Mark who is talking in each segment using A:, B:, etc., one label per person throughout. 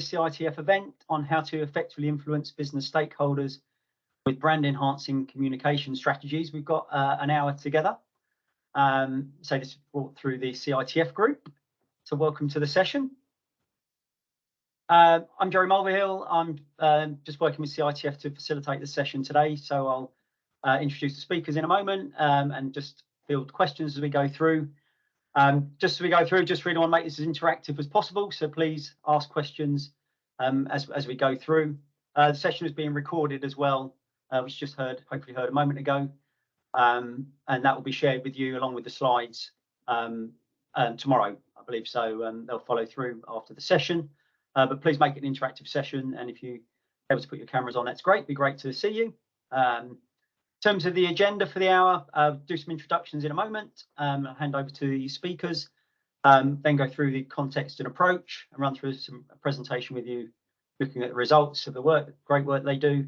A: this CITF event on how to effectively influence business stakeholders with brand enhancing communication strategies. We've got an hour together. So this is brought through the CITF group. So welcome to the session. I'm Jerry Mulvihill. I'm just working with CITF to facilitate the session today. So I'll introduce the speakers in a moment and just field questions as we go through. Just really want to make this as interactive as possible. So please ask questions as we go through. The session is being recorded as well, which you just hopefully heard a moment ago. And that will be shared with you along with the slides tomorrow, I believe. So they'll follow through after the session. But please make it an interactive session. And if you're able to put your cameras on, that's great. It'd be great to see you. In terms of the agenda for the hour, do some introductions in a moment. I'll hand over to the speakers, then go through the context and approach and run through a presentation with you, looking at the results of the great work they do.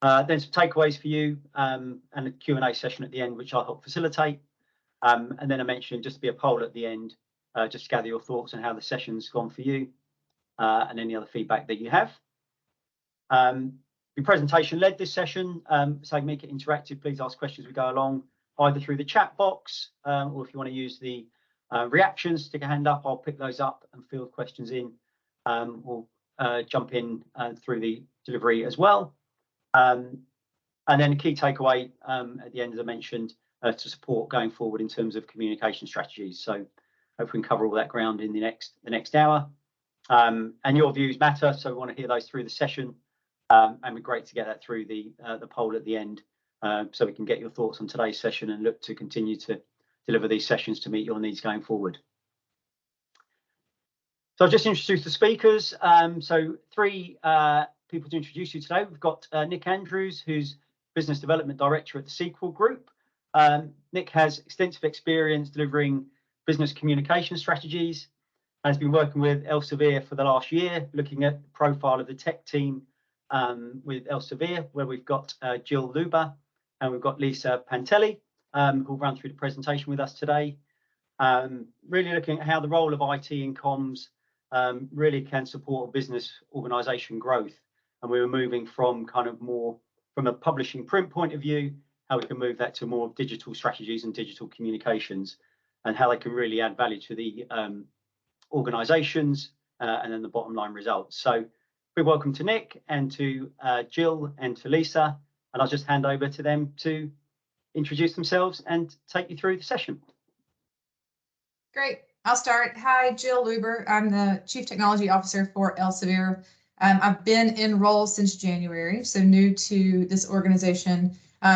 A: Then some takeaways for you and a Q&A session at the end, which I'll help facilitate. And then I mentioned just to be a poll at the end, just to gather your thoughts on how the session's gone for you and any other feedback that you have. The presentation led this session, so make it interactive. Please ask questions as we go along, either through the chat box or if you want to use the reactions, stick a hand up, I'll pick those up and field questions in. We'll jump in through the delivery as well. And then a key takeaway at the end, as I mentioned, to support going forward in terms of communication strategies. So hope we can cover all that ground in the next hour. And your views matter, so we want to hear those through the session. And it'd be great to get that through the poll at the end, so we can get your thoughts on today's session and look to continue to deliver these sessions to meet your needs going forward. So I've just introduced the speakers. So three people to introduce you today. We've got Nick Andrews, who's Business Development Director at the Sequel Group. Nick has extensive experience delivering business communication strategies and has been working with Elsevier for the last year, looking at the profile of the tech team with Elsevier, where we've got Jill Luber and we've got Lisa Pantelli, who'll run through the presentation with us today. Really looking at how the role of IT in comms really can support business organisation growth. And we were moving from kind of more from a publishing print point of view, how we can move that to more digital strategies and digital communications, and how they can really add value to the organisations and then the bottom line results. So welcome to Nick and to Jill and to Lisa, and I'll just hand over to them to introduce themselves and take you through the session.
B: Great, I'll start. Hi, Jill Luber. I'm the Chief Technology Officer for Elsevier. I've been in role since January, so new to this organization.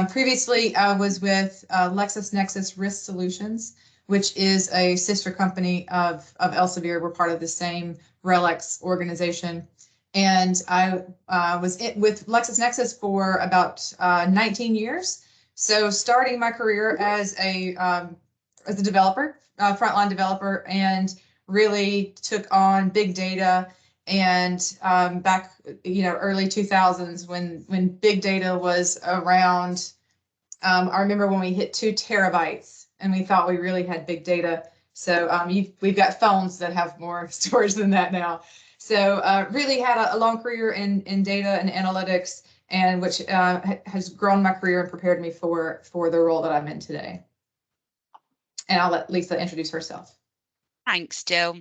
B: Previously, I was with LexisNexis Risk Solutions, which is a sister company of Elsevier. We're part of the same RELX organization. And I was with LexisNexis for about 19 years. So starting my career as a developer, frontline developer, and really took on big data. And back, early 2000s when big data was around, I remember when we hit 2 terabytes and we thought we really had big data. So we've got phones that have more storage than that now. So really had a long career in data and analytics, and which has grown my career and prepared me for the role that I'm in today. And I'll let Lisa introduce herself.
C: Thanks, Jill.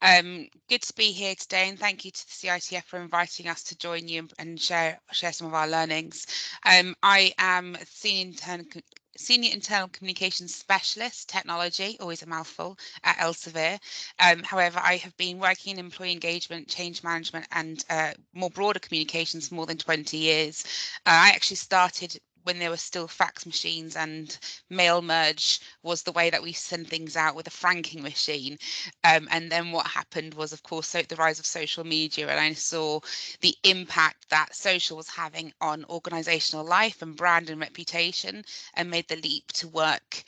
C: Good to be here today, and thank you to the CITF for inviting us to join you and share some of our learnings. I am Senior Internal Communications Specialist, Technology, always a mouthful, at Elsevier. However, I have been working in employee engagement, change management, and more broader communications for more than 20 years. I actually started when there were still fax machines, and mail merge was the way that we send things out with a franking machine. And then what happened was, of course, the rise of social media, and I saw the impact that social was having on organizational life and brand and reputation, and made the leap to work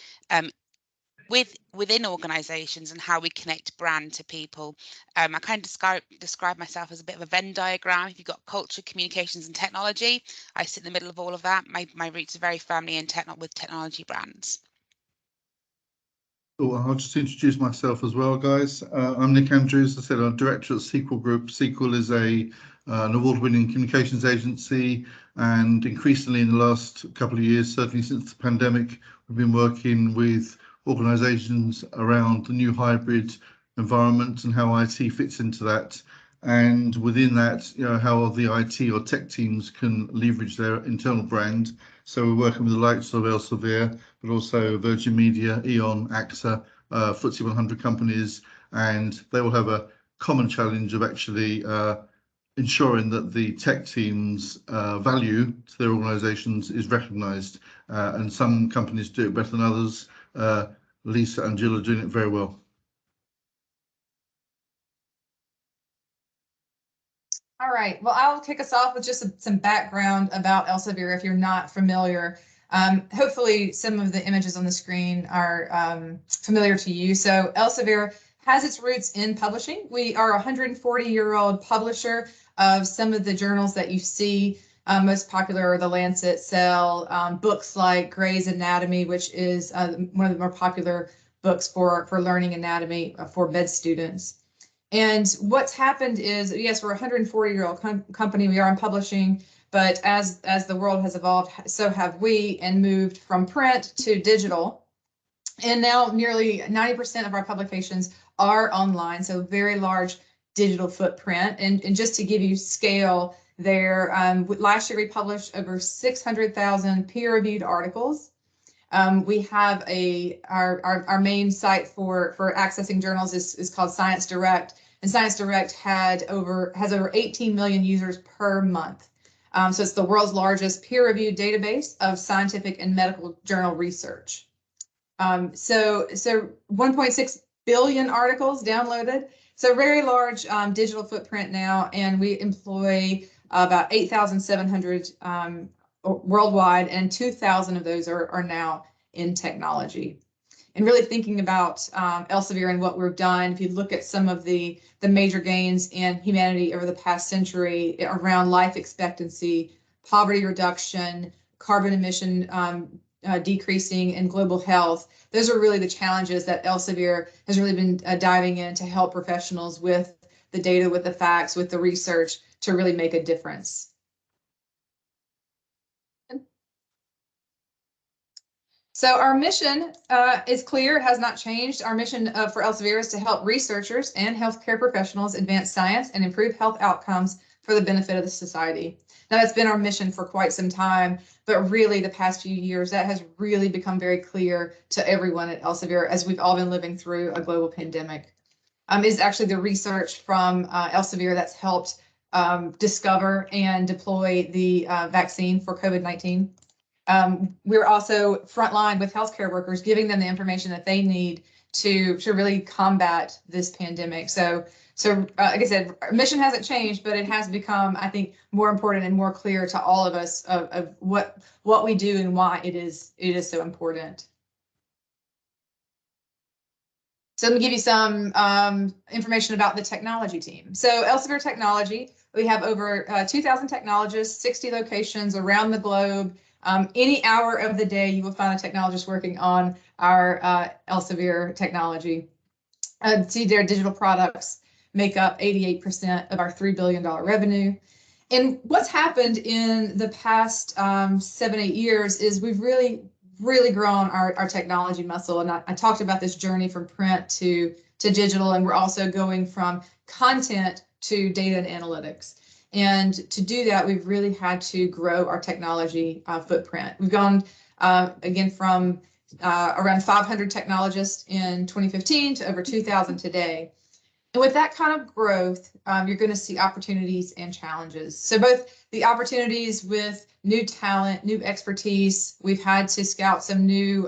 C: within organizations and how we connect brand to people. I kind of describe myself as a bit of a Venn diagram. If you've got culture, communications, and technology, I sit in the middle of all of that. My roots are very firmly in with technology brands.
D: Oh, I'll just introduce myself as well, guys. I'm Nick Andrews. I said I'm director at Sequel Group. Sequel is an award-winning communications agency, and increasingly in the last couple of years, certainly since the pandemic, we've been working with organisations around the new hybrid environment and how IT fits into that. And within that, how the IT or tech teams can leverage their internal brand. So we're working with the likes of Elsevier, but also Virgin Media, E.ON, AXA, FTSE 100 companies, and they will have a common challenge of actually ensuring that the tech team's value to their organisations is recognised. And some companies do it better than others. Lisa and Jill are doing it very well.
B: All right, well, I'll kick us off with just some background about Elsevier if you're not familiar. Hopefully some of the images on the screen are familiar to you. So Elsevier has its roots in publishing. We are a 140-year-old publisher of some of the journals that you see. Most popular are the Lancet, Cell, books like Gray's Anatomy, which is one of the more popular books for learning anatomy for med students. And what's happened is, yes, we're a 140-year-old company. We are in publishing, but as the world has evolved, so have we, and moved from print to digital. And now nearly 90% of our publications are online, so very large digital footprint. And just to give you scale there, last year we published over 600,000 peer-reviewed articles. We have our main site for accessing journals is called Science Direct, and Science Direct has over 18 million users per month. So it's the world's largest peer-reviewed database of scientific and medical journal research. So 1.6 billion articles downloaded. So very large digital footprint now, and we employ about 8,700 worldwide, and 2,000 of those are now in technology. And really thinking about Elsevier and what we've done, if you look at some of the major gains in humanity over the past century around life expectancy, poverty reduction, carbon emission decreasing, and global health, those are really the challenges that Elsevier has really been diving in to help professionals with the data, with the facts, with the research to really make a difference. So our mission is clear, it has not changed. Our mission for Elsevier is to help researchers and healthcare professionals advance science and improve health outcomes for the benefit of the society. Now, that's been our mission for quite some time, but really the past few years, that has really become very clear to everyone at Elsevier as we've all been living through a global pandemic. Is actually the research from Elsevier that's helped discover and deploy the vaccine for COVID-19. We're also frontline with healthcare workers, giving them the information that they need to really combat this pandemic. So like I said, our mission hasn't changed, but it has become, I think, more important and more clear to all of us of what we do and why it is so important. So let me give you some information about the technology team. So Elsevier Technology, we have over 2,000 technologists, 60 locations around the globe. Any hour of the day, you will find a technologist working on our Elsevier technology. See, their digital products make up 88% of our $3 billion revenue. And what's happened in the past 7-8 years is we've really grown our technology muscle. And I talked about this journey from print to digital, and we're also going from content to data and analytics. And to do that, we've really had to grow our technology footprint. We've gone, again, from around 500 technologists in 2015 to over 2,000 today. And with that kind of growth, you're going to see opportunities and challenges. So both the opportunities with new talent, new expertise, we've had to scout some new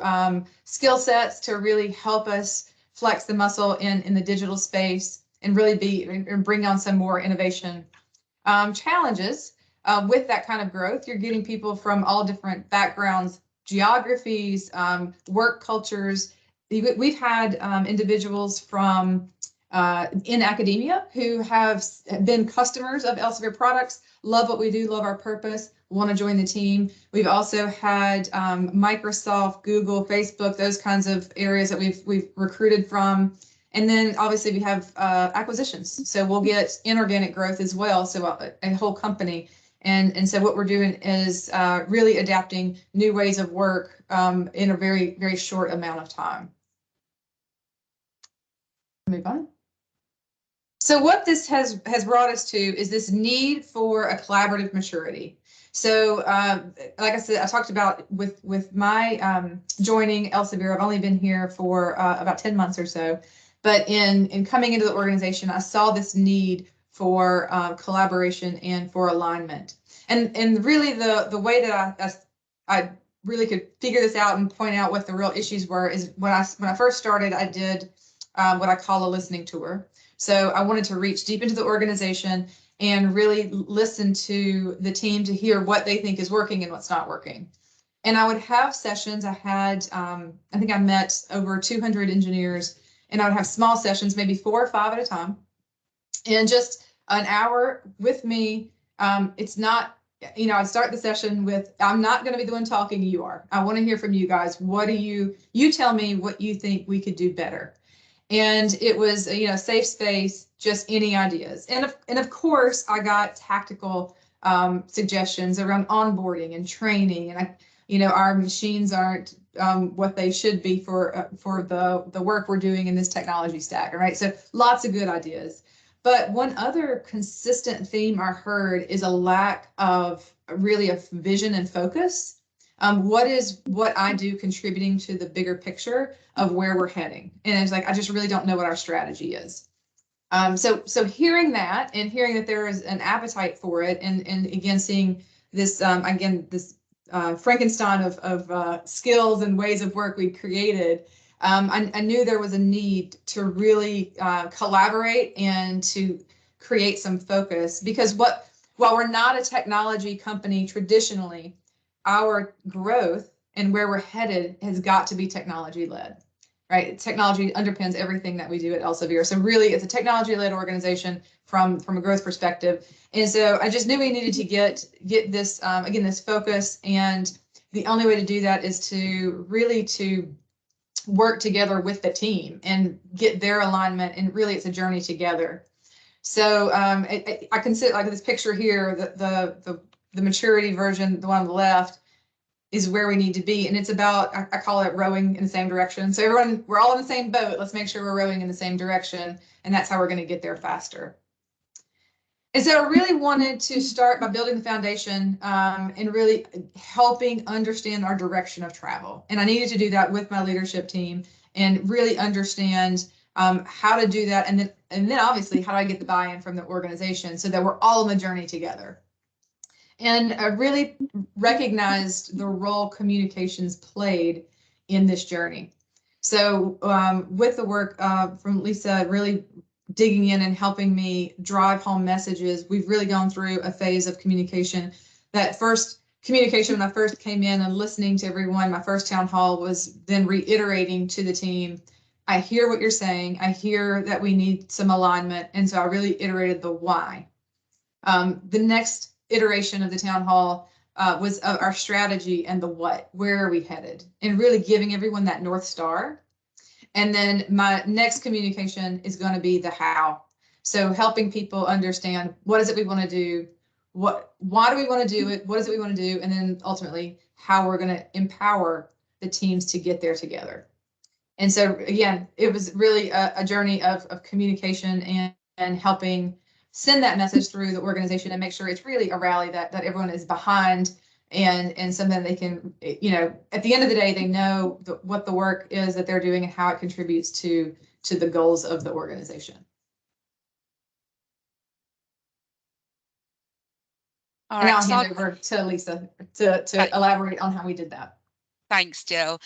B: skill sets to really help us flex the muscle in the digital space and really bring on some more innovation. Challenges with that kind of growth, you're getting people from all different backgrounds, geographies, work cultures. We've had individuals from in academia who have been customers of Elsevier products, love what we do, love our purpose, want to join the team. We've also had Microsoft, Google, Facebook, those kinds of areas that we've recruited from. And then obviously we have acquisitions. So we'll get inorganic growth as well. So a whole company. And so what we're doing is really adapting new ways of work in a very, very short amount of time. Move on. So what this has brought us to is this need for a collaborative maturity. So like I said, I talked about with my joining Elsevier, I've only been here for about 10 months or so. But in coming into the organization, I saw this need for collaboration and for alignment. And really the way that I really could figure this out and point out what the real issues were is when I first started, I did what I call a listening tour. So I wanted to reach deep into the organization and really listen to the team to hear what they think is working and what's not working. And I would have sessions. I had, I think I met over 200 engineers, and I would have small sessions, maybe 4 or 5 at a time, and just an hour with me. It's not, you know, I'd start the session with, I'm not going to be the one talking, you are. I want to hear from you guys. What do you tell me what you think we could do better. And it was, you know, safe space, just any ideas. And of course, I got tactical suggestions around onboarding and training. And you know, our machines aren't what they should be for the work we're doing in this technology stack. All right, so lots of good ideas. But one other consistent theme I heard is a lack of really a vision and focus. What is what I do contributing to the bigger picture of where we're heading? And it's like, I just really don't know what our strategy is. So hearing that and hearing that there is an appetite for it, and again, seeing this, this Frankenstein of skills and ways of work we created, I knew there was a need to really collaborate and to create some focus, because while we're not a technology company traditionally, our growth and where we're headed has got to be technology led, right? Technology underpins everything that we do at Elsevier. So really it's a technology led organization from a growth perspective. And so I just knew we needed to get this, again, this focus. And the only way to do that is to really to work together with the team and get their alignment. And really it's a journey together. So I consider, like this picture here, the maturity version, the one on the left, is where we need to be. And it's about, I call it rowing in the same direction. So everyone, we're all in the same boat. Let's make sure we're rowing in the same direction. And that's how we're going to get there faster. And so I really wanted to start by building the foundation and really helping understand our direction of travel. And I needed to do that with my leadership team and really understand how to do that. And then obviously, how do I get the buy-in from the organization so that we're all on the journey together? And I really recognized the role communications played in this journey. So with the work from Lisa, really digging in and helping me drive home messages, we've really gone through a phase of communication. That first communication when I first came in and listening to everyone, my first town hall was then reiterating to the team, I hear what you're saying. I hear that we need some alignment. And so I really iterated the why. The next iteration of the town hall was our strategy and the what, where are we headed, and really giving everyone that North Star. And then my next communication is going to be the how. So helping people understand what is it we want to do, why do we want to do it, what is it we want to do, and then ultimately how we're going to empower the teams to get there together. And so again, it was really a journey of communication and helping send that message through the organization and make sure it's really a rally that everyone is behind and something they can, you know, at the end of the day, they know what the work is that they're doing and how it contributes to the goals of the organization.
C: All
B: and
C: right,
B: I'll hand over to Lisa to elaborate on how we did that.
C: Thanks, Jill.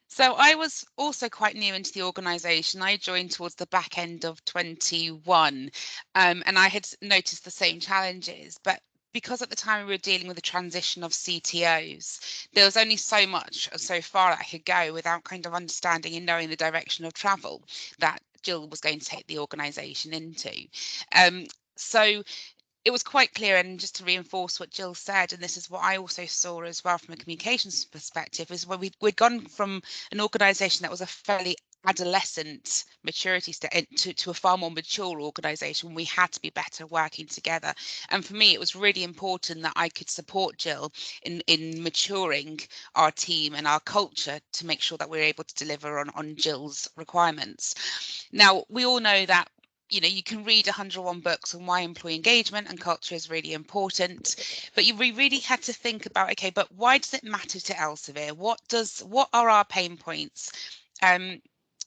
C: So I was also quite new into the organisation. I joined towards the back end of 21 and I had noticed the same challenges, but because at the time we were dealing with the transition of CTOs, there was only so much or so far that I could go without kind of understanding and knowing the direction of travel that Jill was going to take the organisation into. So it was quite clear, and just to reinforce what Jill said, and this is what I also saw as well from a communications perspective, is where we'd gone from an organisation that was a fairly adolescent maturity state to a far more mature organisation. We had to be better working together, and for me it was really important that I could support Jill in maturing our team and our culture to make sure that we're able to deliver on Jill's requirements. Now, we all know that, you know, you can read 101 books on why employee engagement and culture is really important, but we really had to think about, okay, but why does it matter to Elsevier? What are our pain points?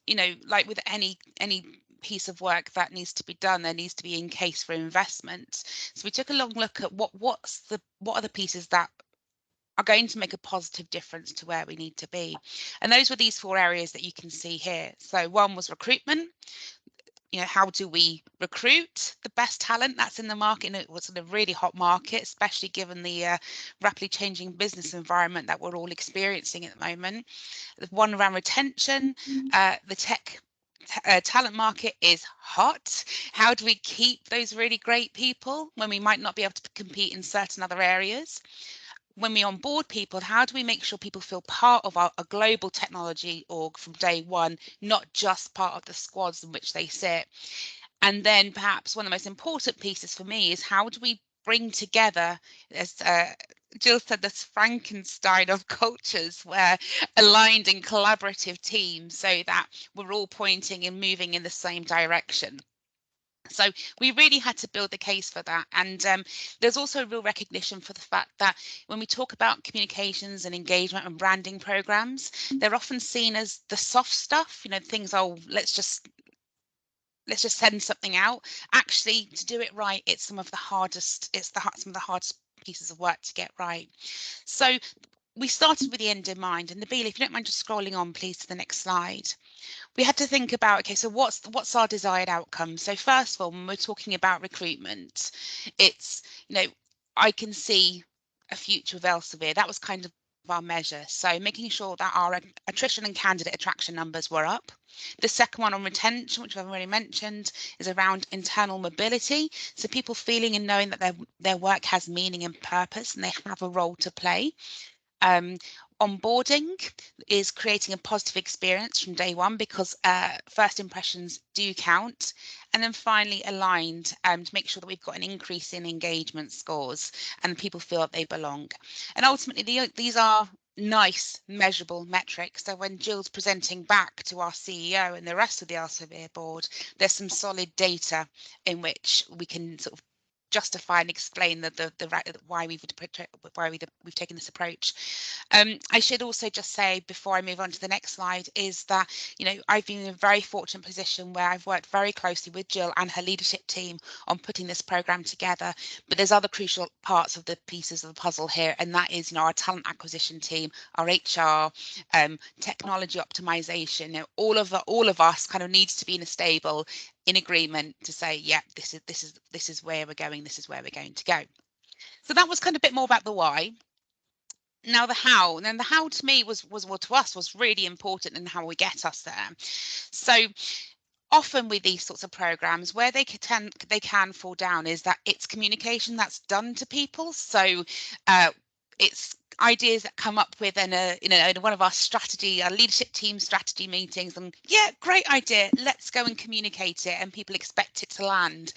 C: You know, like with any piece of work that needs to be done, there needs to be a case for investment. So we took a long look at what are the pieces that are going to make a positive difference to where we need to be. And those were these 4 areas that you can see here. So one was recruitment. You know, how do we recruit the best talent that's in the market? It was in a really hot market, especially given the rapidly changing business environment that we're all experiencing at the moment. The one around retention, the tech talent market is hot. How do we keep those really great people when we might not be able to compete in certain other areas? When we onboard people, how do we make sure people feel part of a global technology org from day one, not just part of the squads in which they sit? And then perhaps one of the most important pieces for me is how do we bring together, as Jill said, this Frankenstein of cultures, where aligned and collaborative teams so that we're all pointing and moving in the same direction. So we really had to build the case for that. And there's also a real recognition for the fact that when we talk about communications and engagement and branding programs, they're often seen as the soft stuff, you know, things, oh, let's just send something out. Actually, to do it right, it's some of the hardest pieces of work to get right. So we started with the end in mind. And Nabila, if you don't mind just scrolling on, please, to the next slide. We had to think about, okay, so what's our desired outcome? So first of all, when we're talking about recruitment, it's, you know, I can see a future with Elsevier. That was kind of our measure. So making sure that our attrition and candidate attraction numbers were up. The second one on retention, which I've already mentioned, is around internal mobility. So people feeling and knowing that their work has meaning and purpose and they have a role to play. Onboarding is creating a positive experience from day one, because first impressions do count. And then finally, aligned to make sure that we've got an increase in engagement scores and people feel that they belong. And ultimately, these are nice measurable metrics. So when Jill's presenting back to our CEO and the rest of the Elsevier board, there's some solid data in which we can sort of justify and explain why we've taken this approach. I should also just say, before I move on to the next slide, is that, you know, I've been in a very fortunate position where I've worked very closely with Jill and her leadership team on putting this program together. But there's other crucial parts of the pieces of the puzzle here, and that is, you know, our talent acquisition team, our HR, technology optimization. You know, all of us kind of needs to be in a stable, in agreement to say, yeah, this is where we're going, this is where we're going to go. So that was kind of a bit more about the why. Now the how, and then the how to me was to us was really important in how we get us there. So often with these sorts of programs, where they can fall down is that it's communication that's done to people. So it's ideas that come up with in one of our leadership team strategy meetings, and yeah, great idea, let's go and communicate it, and people expect it to land.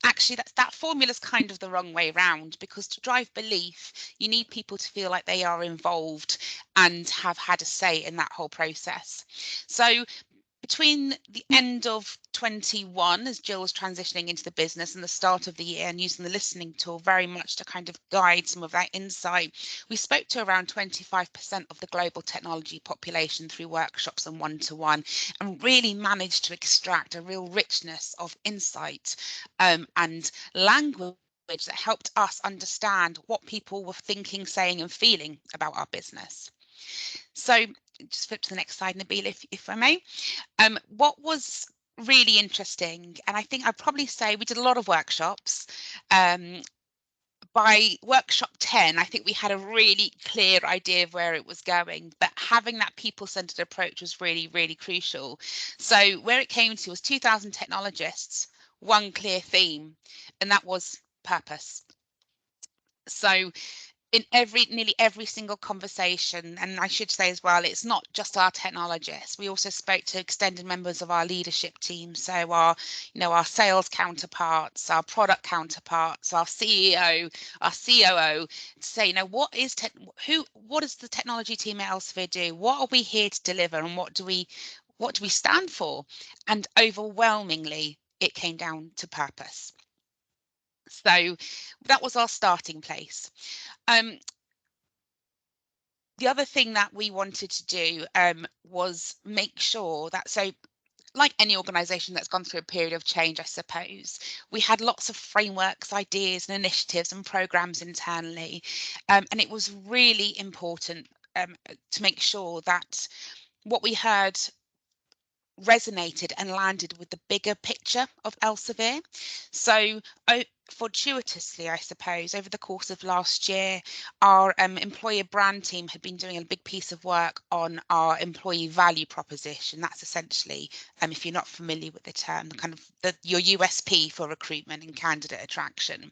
C: Actually, that formula is kind of the wrong way around, because to drive belief, you need people to feel like they are involved and have had a say in that whole process. So between the end of 21, as Jill was transitioning into the business, and the start of the year, and using the listening tool very much to kind of guide some of that insight, we spoke to around 25% of the global technology population through workshops and one-to-one, and really managed to extract a real richness of insight and language that helped us understand what people were thinking, saying, and feeling about our business. So just flip to the next slide, Nabila, if I may. What was really interesting, and I think I'd probably say we did a lot of workshops. By workshop 10, I think we had a really clear idea of where it was going, but having that people-centered approach was really, really crucial. So where it came to was 2,000 technologists, one clear theme, and that was purpose. So in nearly every single conversation, and I should say as well, it's not just our technologists. We also spoke to extended members of our leadership team, so our sales counterparts, our product counterparts, our CEO, our COO, to say, what does the technology team at Elsevier do? What are we here to deliver, and what do we stand for? And overwhelmingly, it came down to purpose. So that was our starting place. The other thing that we wanted to do was make sure that, so like any organisation that's gone through a period of change, I suppose, we had lots of frameworks, ideas and initiatives and programmes internally. And it was really important to make sure that what we heard resonated and landed with the bigger picture of Elsevier. So fortuitously, I suppose, over the course of last year, our employer brand team had been doing a big piece of work on our employee value proposition. That's essentially, if you're not familiar with the term, your USP for recruitment and candidate attraction.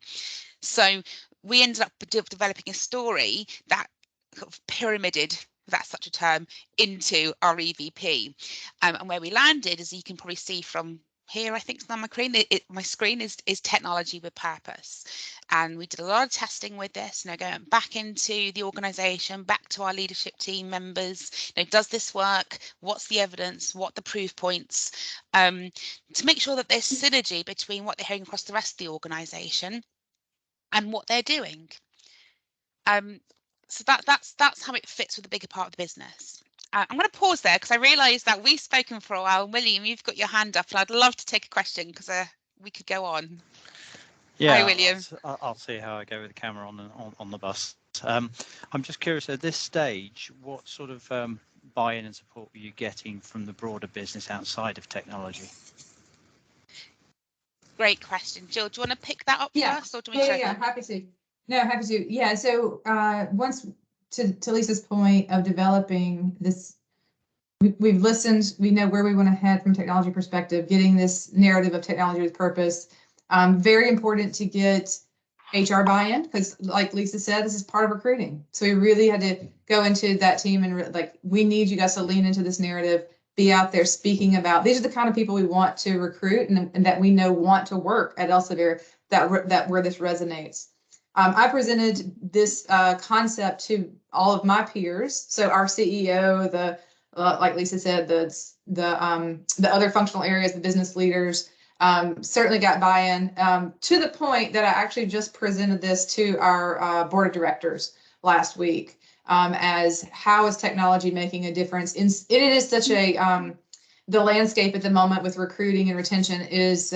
C: So we ended up developing a story that sort of pyramided, if that's such a term, into our EVP. And where we landed, as you can probably see from here, I think on my screen is technology with purpose. And we did a lot of testing with this, going back into the organisation, back to our leadership team members. Does this work? What's the evidence? What are the proof points? To make sure that there's synergy between what they're hearing across the rest of the organisation and what they're doing. So that's how it fits with the bigger part of the business. I'm going to pause there because I realise that we've spoken for a while. William, you've got your hand up, and I'd love to take a question because we could go on.
E: Yeah,
C: hi, William.
E: I'll see how I go with the camera on the bus. I'm just curious, at this stage, what sort of buy-in and support were you getting from the broader business outside of technology?
C: Great question. Jill, do you want to pick that up first? Or do we
B: Yeah, happy to. No, happy to. Yeah, so once to Lisa's point of developing this, we've listened, we know where we want to head from a technology perspective, getting this narrative of technology with purpose. Very important to get HR buy-in because, like Lisa said, this is part of recruiting. So we really had to go into that team and we need you guys to lean into this narrative, be out there speaking about, these are the kind of people we want to recruit and that we know want to work at Elsevier, that where this resonates. I presented this concept to all of my peers. So our CEO, like Lisa said, the other functional areas, the business leaders, certainly got buy-in to the point that I actually just presented this to our board of directors last week as how is technology making a difference? It is such a the landscape at the moment with recruiting and retention is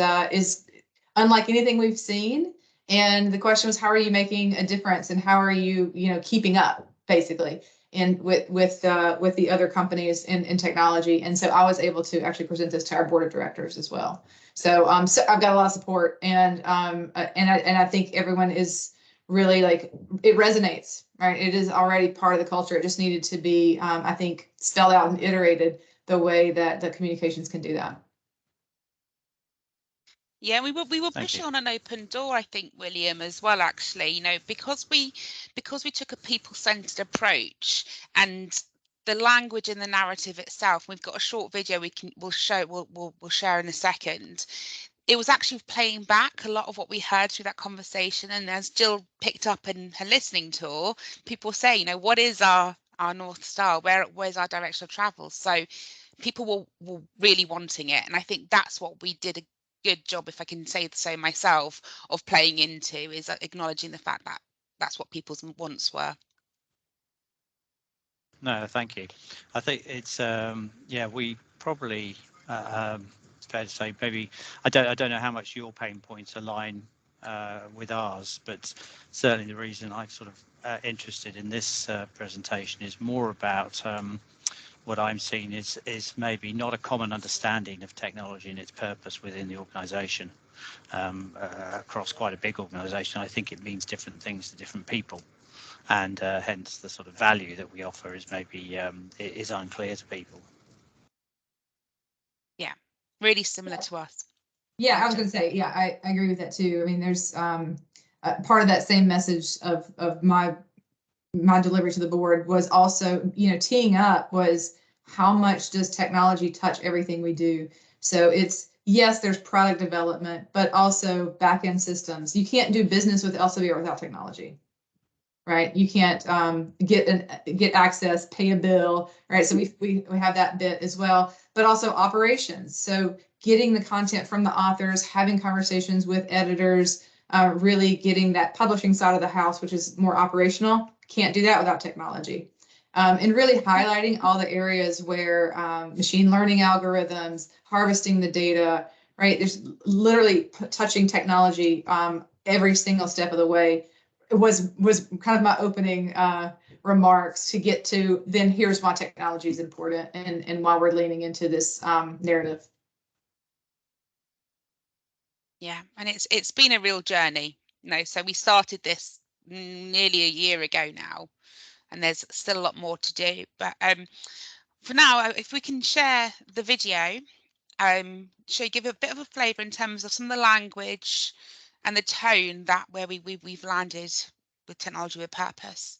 B: unlike anything we've seen. And the question was, how are you making a difference, and how are you, keeping up, basically, and with the other companies in technology? And so I was able to actually present this to our board of directors as well. So so I've got a lot of support, and I think everyone is really it resonates, right? It is already part of the culture. It just needed to be, I think, spelled out and iterated the way that the communications can do that.
C: Yeah, we were pushing on an open door, I think, William, as well, actually, because we took a people-centered approach, and the language in the narrative itself, we've got a short video we'll share in a second. It was actually playing back a lot of what we heard through that conversation, and as Jill picked up in her listening tour, people say, what is our North Star? Where's our direction of travel? So people were really wanting it, and I think that's what we did a good job, if I can say so myself, of playing into, is acknowledging the fact that that's what people's wants were.
E: No, thank you. I think it's we probably it's fair to say maybe I don't know how much your pain points align with ours, but certainly the reason I'm sort of interested in this presentation is more about what I'm seeing is maybe not a common understanding of technology and its purpose within the organisation. Across quite a big organisation, I think it means different things to different people, and hence the sort of value that we offer is maybe is unclear to people.
C: Yeah, really similar to us.
B: Yeah, I was going to say, yeah, I agree with that too. I mean, there's part of that same message of my delivery to the board was also, teeing up was how much does technology touch everything we do? So it's, yes, there's product development, but also back-end systems. You can't do business with Elsevier without technology, right? You can't get access, pay a bill, right? So we have that bit as well, but also operations. So getting the content from the authors, having conversations with editors, really getting that publishing side of the house, which is more operational. Can't do that without technology. And really highlighting all the areas where machine learning algorithms, harvesting the data, right? There's literally touching technology every single step of the way. It was kind of my opening remarks to get to, then here's why technology is important and why we're leaning into this narrative.
C: Yeah, and it's been a real journey, so we started this nearly a year ago now, and there's still a lot more to do. But for now, if we can share the video, give a bit of a flavour in terms of some of the language and the tone that where we've landed with technology with purpose.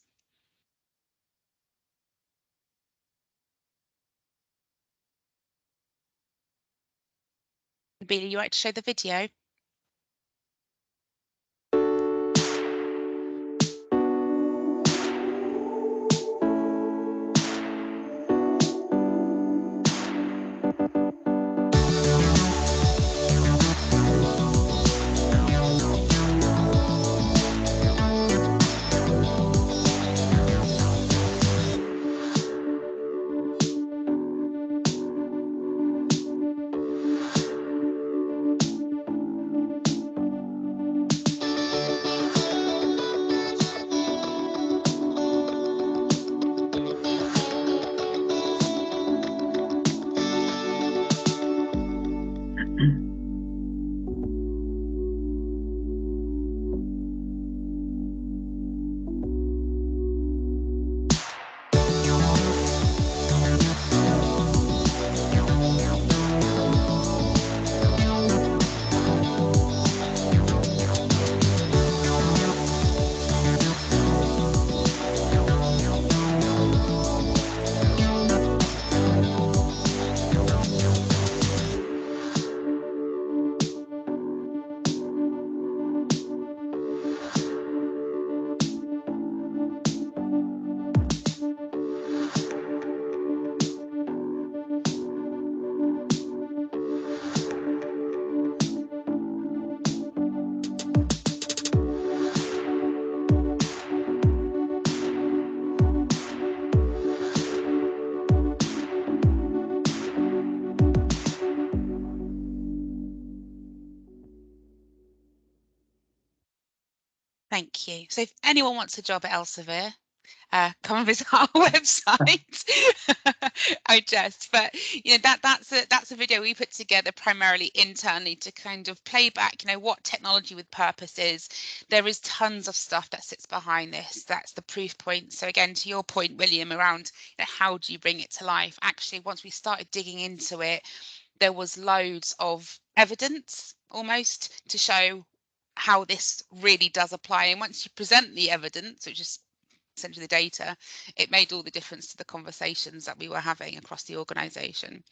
C: Billy, you like to show the video? Thank you. So if anyone wants a job at Elsevier, come and visit our website. But that's a video we put together primarily internally to kind of play back, what technology with purpose is. There is tons of stuff that sits behind this. That's the proof point. So again, to your point, William, around how do you bring it to life? Actually, once we started digging into it, there was loads of evidence almost to show how this really does apply. And once you present the evidence, which is essentially the data, it made all the difference to the conversations that we were having across the organization.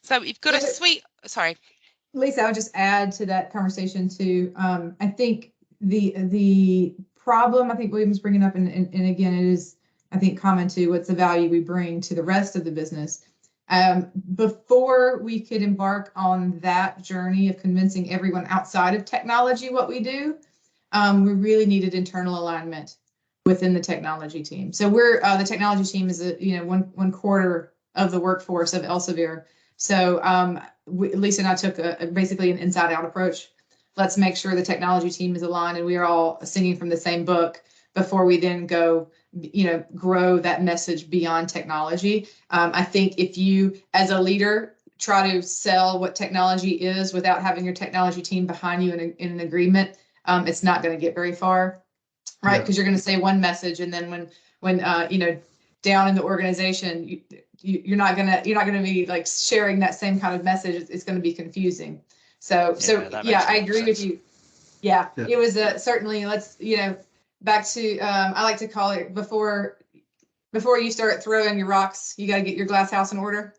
C: So we've got a suite. Sorry,
B: Lisa, I would just add to that conversation too. I think the problem, I think William's bringing up, and again, it is, I think, common to what's the value we bring to the rest of the business. Before we could embark on that journey of convincing everyone outside of technology what we do, we really needed internal alignment within the technology team. So we're the technology team is one quarter of the workforce of Elsevier. So Lisa and I took basically an inside out approach. Let's make sure the technology team is aligned and we are all singing from the same book before we then go grow that message beyond technology. I think if you, as a leader, try to sell what technology is without having your technology team behind you in an agreement, it's not going to get very far, right? Because you're going to say one message, and then when down in the organization, you're not going to be like sharing that same kind of message. It's going to be confusing. So yeah, I agree with you. Yeah,
D: Yeah.
B: it was certainly, back to, I like to call it before you start throwing your rocks, you got to get your glass house in order.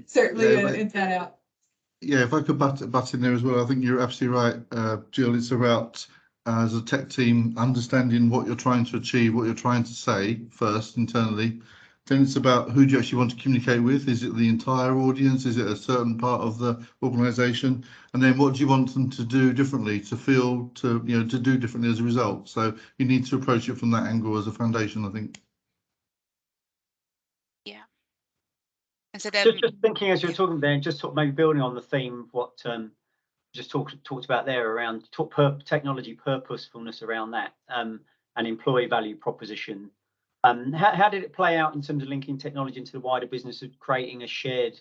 B: Certainly inside out.
D: Yeah, if I could butt in there as well, I think you're absolutely right, Jill. It's about, as a tech team, understanding what you're trying to achieve, what you're trying to say first internally. Then it's about who do you actually want to communicate with? Is it the entire audience? Is it a certain part of the organisation? And then what do you want them to do differently, to feel, to do differently as a result? So you need to approach it from that angle as a foundation, I think.
C: Yeah. And so then,
A: just thinking as you're talking there, just maybe building on the theme of what just talked about there around technology purposefulness around that, and employee value proposition. How did it play out in terms of linking technology into the wider business of creating a shared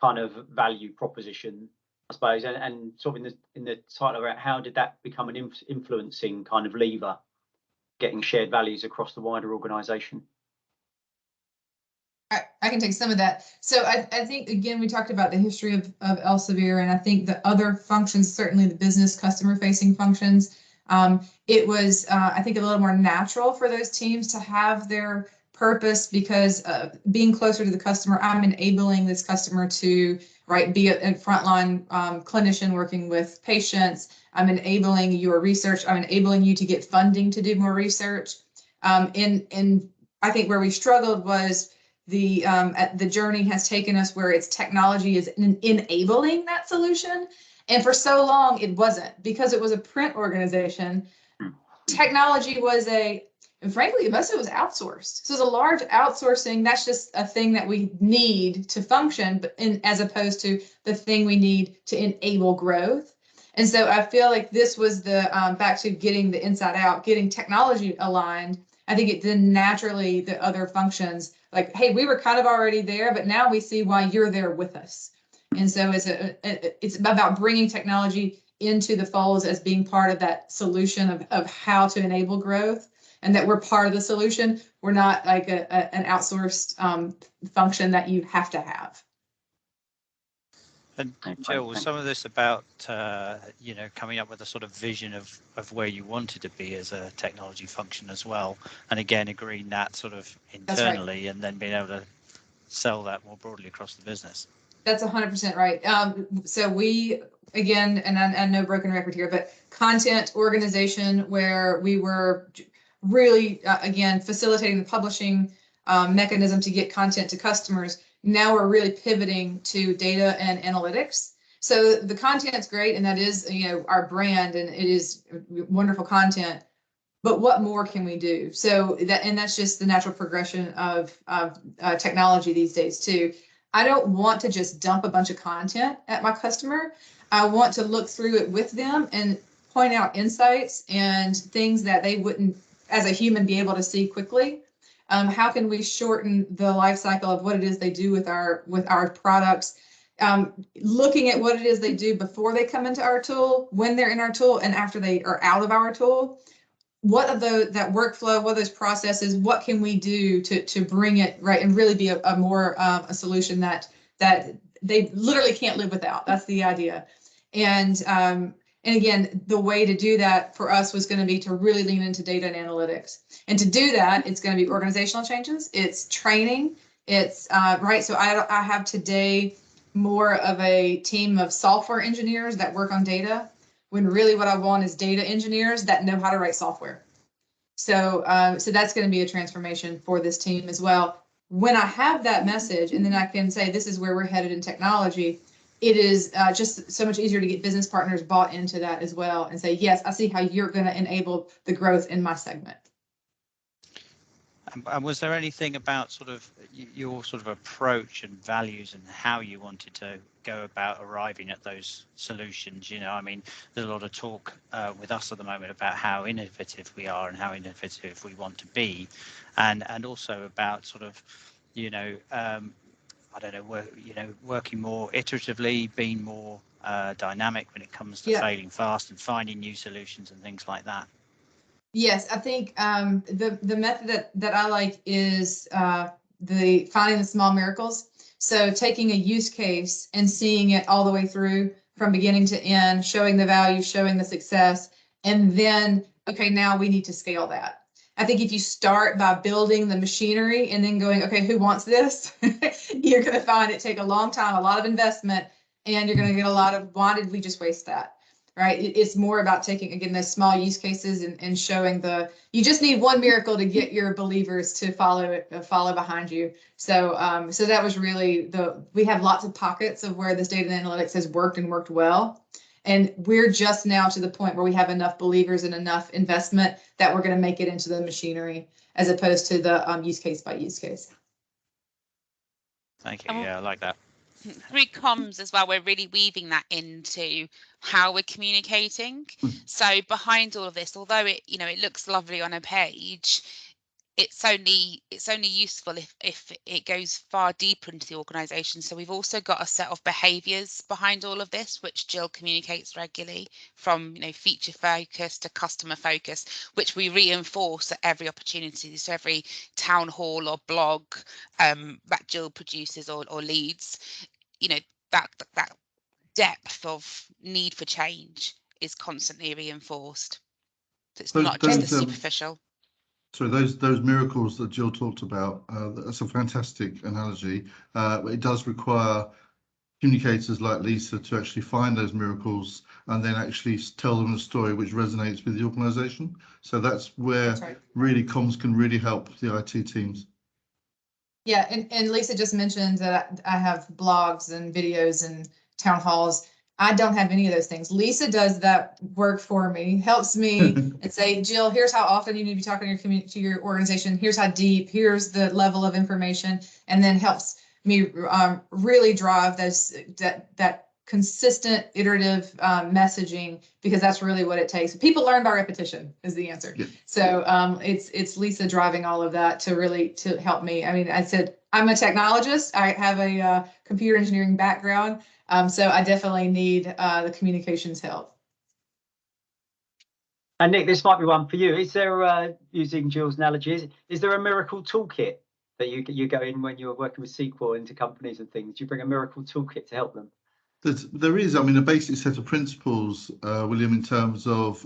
A: kind of value proposition, I suppose, and sort of in the title around how did that become an influencing kind of lever, getting shared values across the wider organisation?
B: I can take some of that. So I think, again, we talked about the history of Elsevier, and I think the other functions, certainly the business customer facing functions, it was, I think, a little more natural for those teams to have their purpose, because being closer to the customer, I'm enabling this customer to be a frontline clinician working with patients. I'm enabling your research. I'm enabling you to get funding to do more research. And I think where we struggled was the journey has taken us where it's technology is enabling that solution. And for so long, it wasn't, because it was a print organization. Technology was frankly, most of it was outsourced. So it's a large outsourcing. That's just a thing that we need to function, but as opposed to the thing we need to enable growth. And so I feel like this was the back to getting the inside out, getting technology aligned. I think it then naturally the other functions, like, hey, we were kind of already there, but now we see why you're there with us. And so it's about bringing technology into the folds as being part of that solution of how to enable growth, and that we're part of the solution. We're not like an outsourced function that you have to have.
E: And Jill, was some of this about coming up with a sort of vision of where you wanted to be as a technology function as well, and again agreeing that sort of internally, and then being able to sell that more broadly across the business? That's
B: 100% right. So we, again, and I know broken record here, but content organization where we were really again facilitating the publishing mechanism to get content to customers. Now we're really pivoting to data and analytics. So the content's great, and that is, our brand, and it is wonderful content. But what more can we do? So that's just the natural progression of technology these days too. I don't want to just dump a bunch of content at my customer. I want to look through it with them and point out insights and things that they wouldn't, as a human, be able to see quickly. How can we shorten the life cycle of what it is they do with our products? Looking at what it is they do before they come into our tool, when they're in our tool, and after they are out of our tool. What of that workflow, what are those processes, what can we do to bring it right and really be a more a solution that they literally can't live without? That's the idea. And again, the way to do that for us was going to be to really lean into data and analytics. And to do that, it's going to be organizational changes, it's training, it's right. So I have today more of a team of software engineers that work on data, when really what I want is data engineers that know how to write software. So so that's going to be a transformation for this team as well. When I have that message, and then I can say, this is where we're headed in technology, it is just so much easier to get business partners bought into that as well and say, yes, I see how you're going to enable the growth in my segment.
E: And was there anything about sort of your sort of approach and values and how you wanted to go about arriving at those solutions? I mean, there's a lot of talk with us at the moment about how innovative we are and how innovative we want to be, and also about sort of, I don't know, working more iteratively, being more dynamic when it comes to failing fast and finding new solutions and things like that.
B: Yes, I think the method that I like is the finding the small miracles. So taking a use case and seeing it all the way through from beginning to end, showing the value, showing the success, and then, okay, now we need to scale that. I think if you start by building the machinery and then going, okay, who wants this? You're going to find it take a long time, a lot of investment, and you're going to get a lot of, why did we just waste that? Right? It's more about taking, again, those small use cases and showing you just need one miracle to get your believers to follow behind you. So, so that was really we have lots of pockets of where this data and analytics has worked and worked well. And we're just now to the point where we have enough believers and enough investment that we're going to make it into the machinery as opposed to the use case by use case.
E: Thank you. Yeah, I like that.
C: Through comms as well, we're really weaving that into how we're communicating. So behind all of this, although it looks lovely on a page, it's only useful if it goes far deeper into the organization. So we've also got a set of behaviors behind all of this, which Jill communicates regularly, from feature focus to customer focus, which we reinforce at every opportunity. So every town hall or blog that Jill produces or leads, that depth of need for change is constantly reinforced. So it's not just the superficial.
D: So those miracles that Jill talked about, that's a fantastic analogy. It does require communicators like Lisa to actually find those miracles and then actually tell them a story which resonates with the organisation. So that's where really comms can really help the IT teams.
B: Yeah, and Lisa just mentioned that I have blogs and videos and town halls. I don't have any of those things. Lisa does that work for me, helps me and say, Jill, here's how often you need to be talking to your organization. Here's how deep, here's the level of information, and then helps me really drive that consistent iterative messaging, because that's really what it takes. People learn by repetition is the answer. Yeah. So it's Lisa driving all of that to help me. I mean, I said, I'm a technologist. I have a computer engineering background. So I definitely need the communications help.
A: And Nick, this might be one for you. Is there, using Jill's analogy, is there a miracle toolkit that you go in when you're working with SQL into companies and things? Do you bring a miracle toolkit to help them?
D: There is, I mean, a basic set of principles, William, in terms of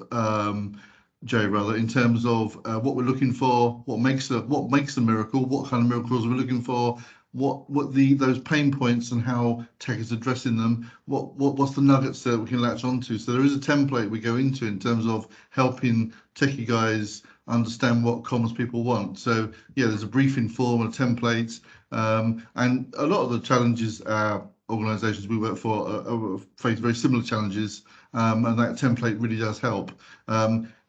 D: Jay, rather, in terms of what we're looking for, what makes a miracle, what kind of miracles we're looking for, what those pain points and how tech is addressing them, what's the nuggets that we can latch onto. So there is a template we go into in terms of helping techie guys understand what comms people want. So yeah, there's a briefing form and templates, and a lot of the challenges organisations we work for face very similar challenges, and that template really does help.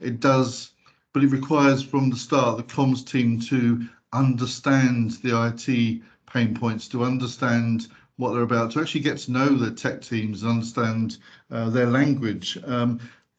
D: It does, but it requires from the start the comms team to understand the IT pain points, to understand what they're about, to actually get to know the tech teams and understand their language.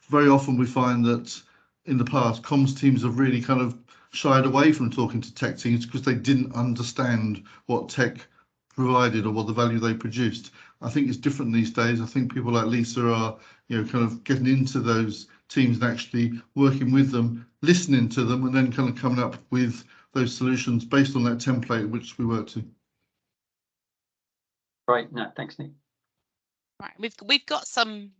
D: Very often we find that in the past, comms teams have really kind of shied away from talking to tech teams because they didn't understand what tech provided or what the value they produced. I think it's different these days. I think people like Lisa are, kind of getting into those teams and actually working with them, listening to them, and then kind of coming up with those solutions based on that template which we work to.
A: Right. No, thanks, Nick. Right.
C: We've got some,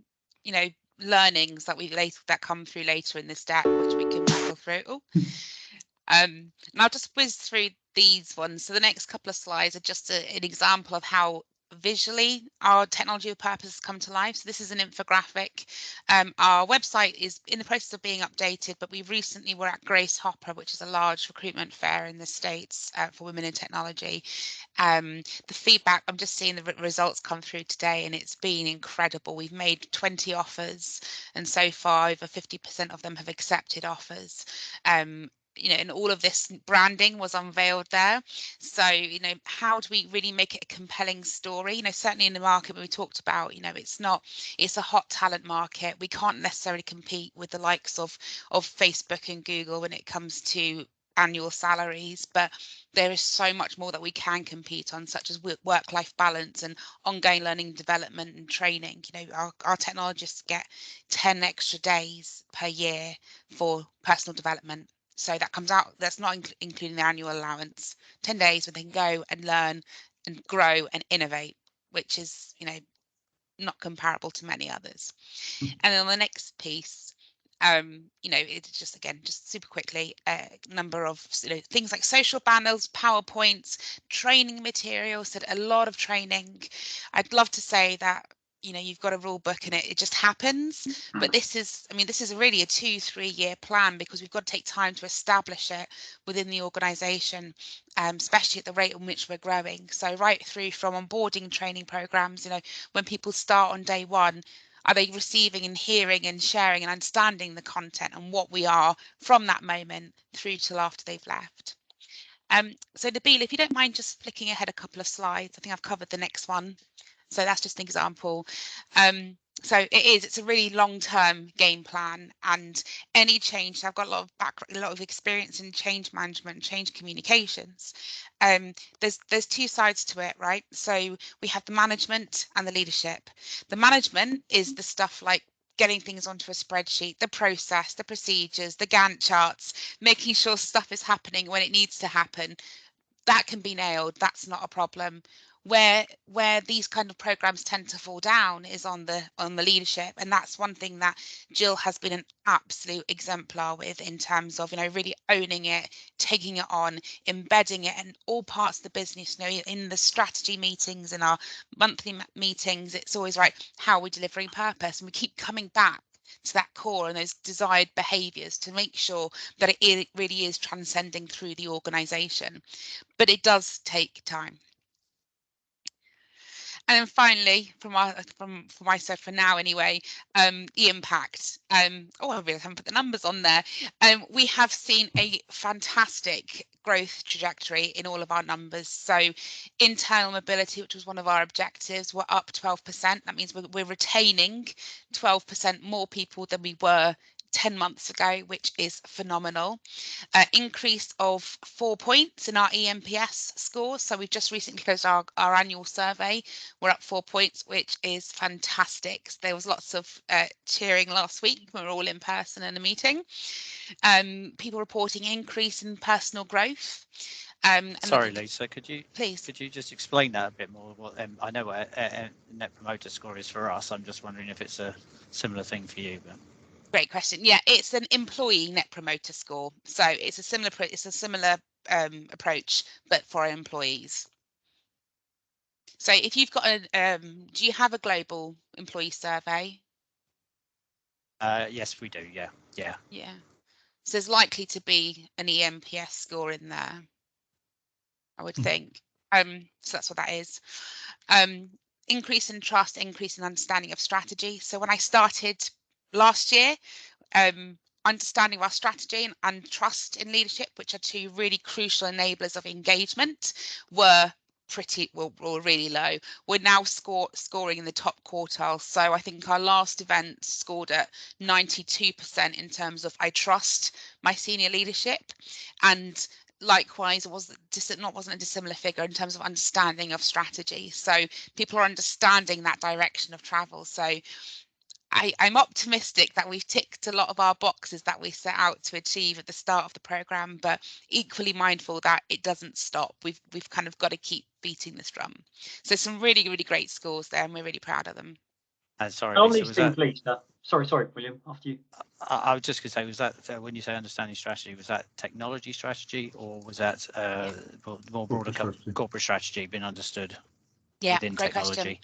C: learnings that come through later in this deck, which we can rattle through. And I'll just whiz through these ones. So the next couple of slides are just an example of how visually our technology of purpose has come to life. So this is an infographic. Our website is in the process of being updated, but we recently were at Grace Hopper, which is a large recruitment fair in the States for women in technology. The feedback, I'm just seeing the results come through today, and it's been incredible. We've made 20 offers, and so far over 50% of them have accepted offers. And all of this branding was unveiled there. So, how do we really make it a compelling story? Certainly in the market we talked about, it's a hot talent market. We can't necessarily compete with the likes of Facebook and Google when it comes to annual salaries, but there is so much more that we can compete on, such as work-life balance and ongoing learning, development and training. Our technologists get 10 extra days per year for personal development. So that comes out, that's not including the annual allowance, 10 days where they can go and learn and grow and innovate, which is, you know, not comparable to many others. And then the next piece, you know, it's just, again, just super quickly, a number of, you know, things like social banners, PowerPoints, training materials, a lot of training. I'd love to say that, you know, you've got a rule book and it just happens, but this is, I mean, this is really a 2-3 year plan, because we've got to take time to establish it within the organisation, especially at the rate in which we're growing. So right through from onboarding training programs, you know, when people start on day one, are they receiving and hearing and sharing and understanding the content and what we are from that moment through till after they've left? So Nabila, if you don't mind just flicking ahead a couple of slides, I think I've covered the next one. So that's just an example. So it's a really long-term game plan, and any change, I've got a lot of background, a lot of experience in change management and change communications. There's two sides to it, right? So we have the management and the leadership. The management is the stuff like getting things onto a spreadsheet, the process, the procedures, the Gantt charts, making sure stuff is happening when it needs to happen. That can be nailed. That's not a problem. Where these kind of programs tend to fall down is on the leadership, and that's one thing that Jill has been an absolute exemplar with, in terms of, you know, really owning it, taking it on, embedding it in all parts of the business. You know, in the strategy meetings, in our monthly meetings, it's always right, how are we delivering purpose, and we keep coming back to that core and those desired behaviours to make sure that it really is transcending through the organisation. But it does take time. And then finally, from my side for now anyway, the impact. Oh, I really haven't put the numbers on there. We have seen a fantastic growth trajectory in all of our numbers. So internal mobility, which was one of our objectives, we're up 12%. That means we're retaining 12% more people than we were 10 months ago, which is phenomenal. Increase of 4 points in our ENPS score. So we've just recently closed our annual survey. We're up 4 points, which is fantastic. There was lots of cheering last week when we were all in person in a meeting. People reporting increase in personal growth.
E: Sorry, Lisa, could you just explain that a bit more? What I know what a net promoter score is for us. I'm just wondering if it's a similar thing for you. But.
C: Great question. Yeah, it's an employee net promoter score. So it's a similar approach, but for our employees. So if you've got do you have a global employee survey?
E: Yes, we do. Yeah.
C: So there's likely to be an ENPS score in there, I would think. So that's what that is. Increase in trust, increase in understanding of strategy. So when I started last year, understanding of our strategy and trust in leadership, which are two really crucial enablers of engagement, were really low. We're now scoring in the top quartile. So I think our last event scored at 92% in terms of I trust my senior leadership, and likewise it wasn't a dissimilar figure in terms of understanding of strategy. So people are understanding that direction of travel. So I'm optimistic that we've ticked a lot of our boxes that we set out to achieve at the start of the programme, but equally mindful that it doesn't stop. We've kind of got to keep beating this drum. So some really, really great scores there, and we're really proud of them.
E: Sorry, Lisa,
A: Lisa. Sorry, William, after you.
E: I was just going to say, was that when you say understanding strategy, was that technology strategy, or was that more broader corporate strategy being understood within technology?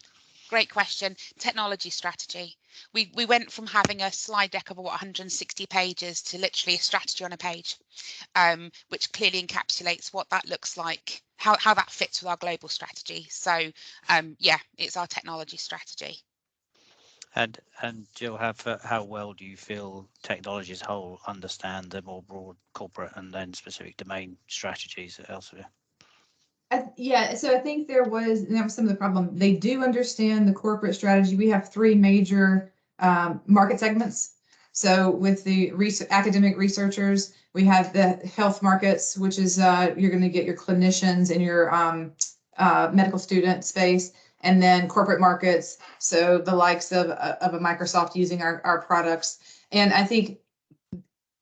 C: Great question. Technology strategy. We went from having a slide deck of 160 pages to literally a strategy on a page, which clearly encapsulates what that looks like, how that fits with our global strategy. So yeah, it's our technology strategy.
E: And Jill, how well do you feel technology as a whole understand the more broad corporate and then specific domain strategies at Elsevier?
B: Yeah, so I think that was some of the problem. They do understand the corporate strategy. We have 3 major market segments. So with the academic researchers, we have the health markets, which is you're going to get your clinicians and your medical student space, and then corporate markets. So the likes of a Microsoft using our products. And I think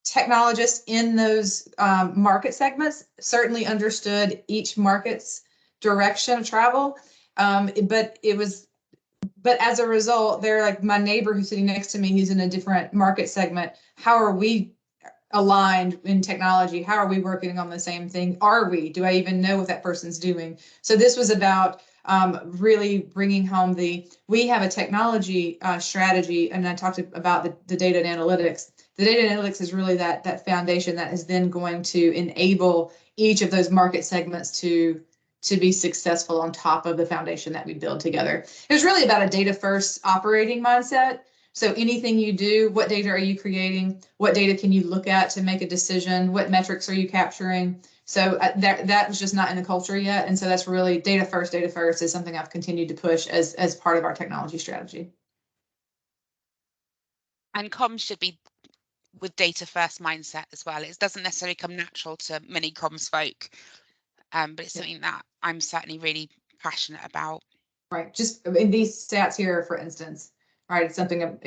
B: technologists in those market segments certainly understood each market's direction of travel. But as a result, they're like my neighbor who's sitting next to me, who's in a different market segment. How are we aligned in technology? How are we working on the same thing? Do I even know what that person's doing? So this was about really bringing home we have a technology strategy, and I talked about the data and analytics. The data and analytics is really that foundation that is then going to enable each of those market segments to be successful on top of the foundation that we build together. It was really about a data first operating mindset. So anything you do, what data are you creating? What data can you look at to make a decision? What metrics are you capturing? So that was just not in the culture yet. And so that's really data first is something I've continued to push as part of our technology strategy.
C: And comms should be with data first mindset as well. It doesn't necessarily come natural to many comms folk, but it's something that I'm certainly really passionate about.
B: Right. Just in these stats here, for instance, right, it's something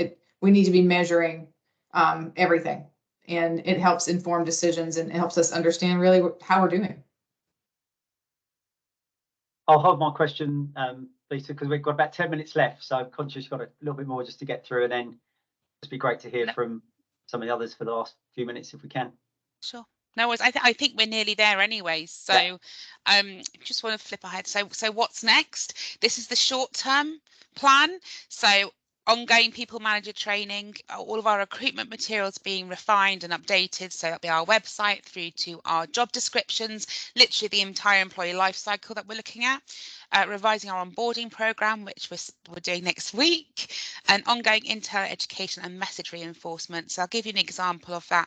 B: we need to be measuring everything, and it helps inform decisions and it helps us understand really how we're doing.
A: I'll hold my question, Lisa, because we've got about 10 minutes left, so I'm conscious you've got a little bit more just to get through, and then it'd be great to hear from some of the others for the last few minutes if we can.
C: Sure. No worries. I think we're nearly there anyway. So just want to flip ahead. So what's next? This is the short-term plan. So ongoing people manager training, all of our recruitment materials being refined and updated. So that'll be our website through to our job descriptions, literally the entire employee life cycle that we're looking at. Revising our onboarding program, which we're doing next week, and ongoing internal education and message reinforcement. So I'll give you an example of that.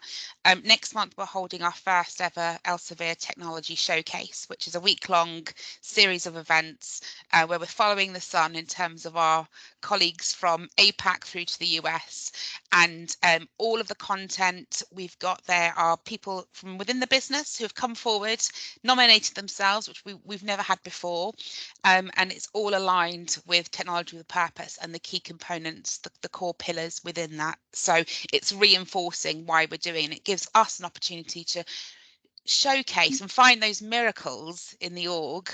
C: Next month, we're holding our first ever Elsevier Technology Showcase, which is a week-long series of events where we're following the sun in terms of our colleagues from APAC through to the US. And all of the content we've got there are people from within the business who have come forward, nominated themselves, which we've never had before. And it's all aligned with technology with purpose and the key components, the core pillars within that. So it's reinforcing why we're doing it. It gives us an opportunity to showcase and find those miracles in the org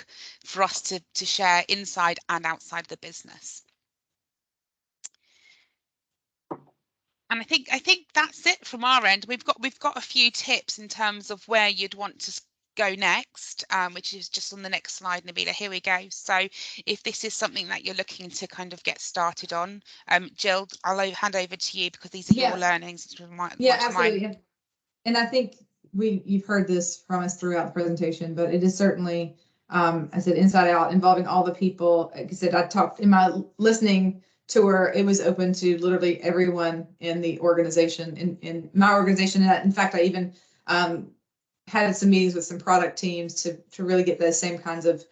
C: for us to share inside and outside the business. And I think that's it from our end. We've got a few tips in terms of where you'd want to go next, which is just on the next slide, Nabila. Here we go. So if this is something that you're looking to kind of get started on, Jill, I'll hand over to you because these are your learnings.
B: Absolutely. Mine. And I think you've heard this from us throughout the presentation, but it is certainly, I said, inside out, involving all the people. Like I said, I talked in my listening tour, it was open to literally everyone in the organization, in my organization. And in fact, I even had some meetings with some product teams to really get those same kinds of,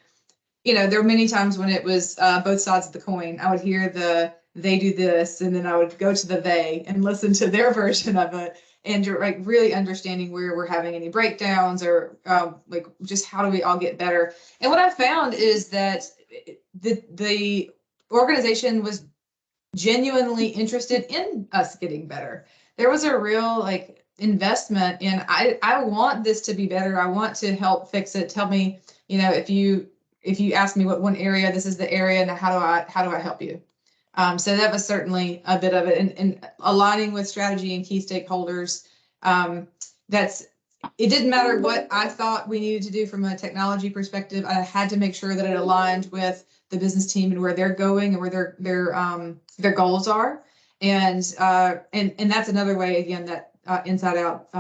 B: there were many times when it was both sides of the coin. I would hear they do this, and then I would go to the they and listen to their version of it, and like really understanding where we're having any breakdowns or like just how do we all get better. And what I found is that the organization was genuinely interested in us getting better. There was a real investment in I want this to be better. I want to help fix it. Tell me, if you ask me what one area, this is the area, and how do I help you? So that was certainly a bit of it, and aligning with strategy and key stakeholders. It didn't matter what I thought we needed to do from a technology perspective. I had to make sure that it aligned with the business team and where they're going and where their goals are. And that's another way, again, that inside out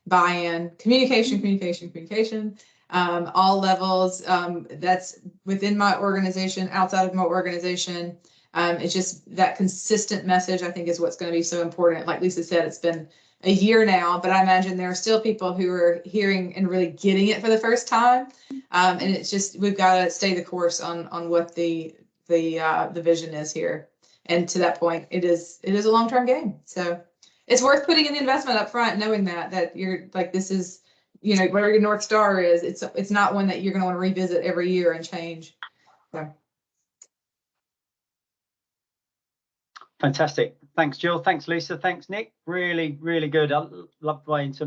B: buy-in, communication, all levels. That's within my organization, outside of my organization. It's just that consistent message, I think, is what's going to be so important. Like Lisa said, it's been a year now, but I imagine there are still people who are hearing and really getting it for the first time. And it's just, we've got to stay the course on what the vision is here. And to that point, it is a long-term game. So it's worth putting in the investment up front, knowing that you're like, this is, whatever your North Star is, it's not one that you're going to want to revisit every year and change. So.
A: Fantastic. Thanks, Jill. Thanks, Lisa. Thanks, Nick. Really, really good. I love the way into